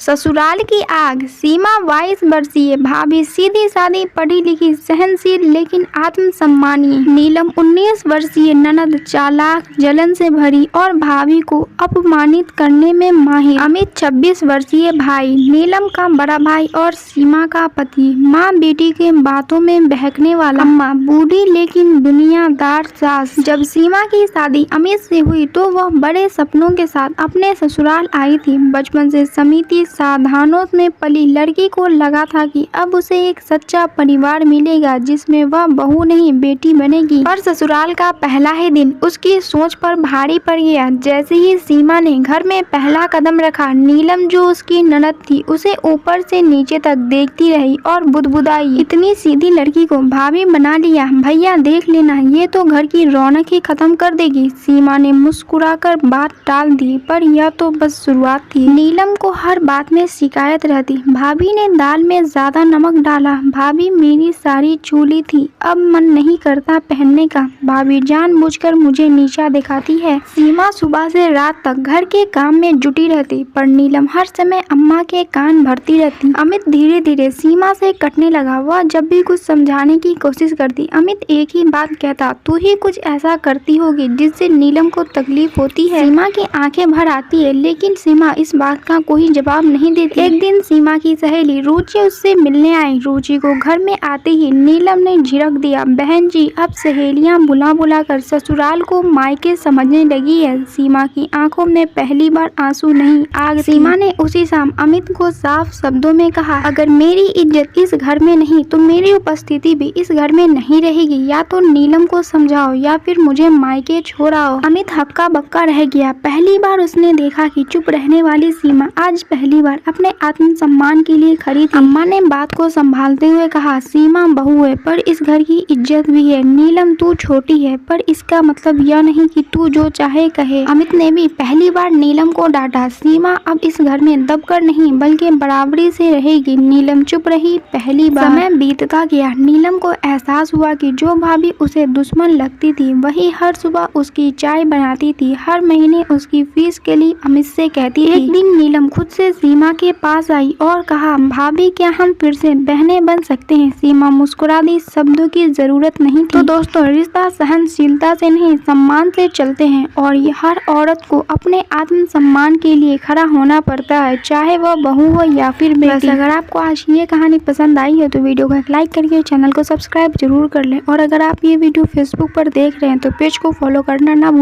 ससुराल की आग। सीमा 22 वर्षीय, भाभी सीधी सादी, पढ़ी लिखी, सहनशील लेकिन आत्मसम्मानीय। नीलम 19 वर्षीय, ननद, चालाक, जलन से भरी और भाभी को अपमानित करने में माहिर। अमित 26 वर्षीय, भाई, नीलम का बड़ा भाई और सीमा का पति। माँ बेटी के बातों में बहकने वाला। अम्मा बूढ़ी लेकिन दुनियादार सास। जब सीमा की शादी अमित से हुई तो वह बड़े सपनों के साथ अपने ससुराल आई थी। बचपन से समिति सावधानों में पली लड़की को लगा था कि अब उसे एक सच्चा परिवार मिलेगा जिसमें वह बहू नहीं बेटी बनेगी। पर ससुराल का पहला ही दिन उसकी सोच पर भारी पड़ गया। जैसे ही सीमा ने घर में पहला कदम रखा, नीलम जो उसकी ननद थी उसे ऊपर से नीचे तक देखती रही और बुदबुदाई, इतनी सीधी लड़की को भाभी बना लिया, भैया देख लेना ये तो घर की रौनक ही खत्म कर देगी। सीमा ने मुस्कुराकर बात टाल दी, पर यह तो बस शुरुआत थी। नीलम को हर बात में शिकायत रहती, भाभी ने दाल में ज्यादा नमक डाला, भाभी मेरी साड़ी चूली थी, अब मन नहीं करता पहनने का, भाभी जानबूझकर मुझे नीचा दिखाती है। सीमा सुबह से रात तक घर के काम में जुटी रहती, पर नीलम हर समय अम्मा के कान भरती रहती। अमित धीरे धीरे सीमा से कटने लगा। वह जब भी कुछ समझाने की कोशिश करती, अमित एक ही बात कहता, तू ही कुछ ऐसा करती होगी जिससे नीलम को तकलीफ होती है। सीमा की आंखें भर आती है, लेकिन सीमा इस बात का कोई जवाब नहीं देती। एक दिन सीमा की सहेली रुचि उससे मिलने आई। रुचि को घर में आते ही नीलम ने झिड़क दिया, बहन जी अब सहेलियां बुला बुला कर ससुराल को मायके समझने लगी है। सीमा की आंखों में पहली बार आंसू नहीं आग। सीमा ने उसी शाम अमित को साफ शब्दों में कहा, अगर मेरी इज्जत इस घर में नहीं तो मेरी उपस्थिति भी इस घर में नहीं रहेगी। या तो नीलम को समझाओ या फिर मुझे मायके छोड़ाओ। अमित हक्का बक्का रह गया। पहली बार उसने देखा कि चुप रहने वाली सीमा आज पहली बार अपने आत्मसम्मान के लिए खड़ी थी। अम्मा ने बात को संभालते हुए कहा, सीमा बहू है पर इस घर की इज्जत भी है। नीलम तू छोटी है पर इसका मतलब यह नहीं कि तू जो चाहे कहे। अमित ने भी पहली बार नीलम को डांटा, सीमा अब इस घर में दबकर नहीं बल्कि बराबरी से रहेगी। नीलम चुप रही। पहली बार समय बीतता गया। नीलम को एहसास हुआ कि जो भाभी उसे दुश्मन लगती थी वही हर सुबह उसकी चाय बनाती थी, हर महीने उसकी फीस के लिए अमित से कहती थी। एक दिन नीलम खुद से सीमा के पास आई और कहा, भाभी क्या हम फिर से बहनें बन सकते हैं? सीमा मुस्कुरा दी, शब्दों की जरूरत नहीं थी। तो दोस्तों, रिश्ता सहनशीलता से नहीं सम्मान से चलते हैं और ये हर औरत को अपने आत्मसम्मान के लिए खड़ा होना पड़ता है, चाहे वह बहू हो या फिर बेटी। अगर आपको आज ये कहानी पसंद आई है तो वीडियो को लाइक करके चैनल को सब्सक्राइब जरूर कर लें और अगर आप ये वीडियो फेसबुक पर देख रहे हैं तो पेज को फॉलो करना ना भूलें।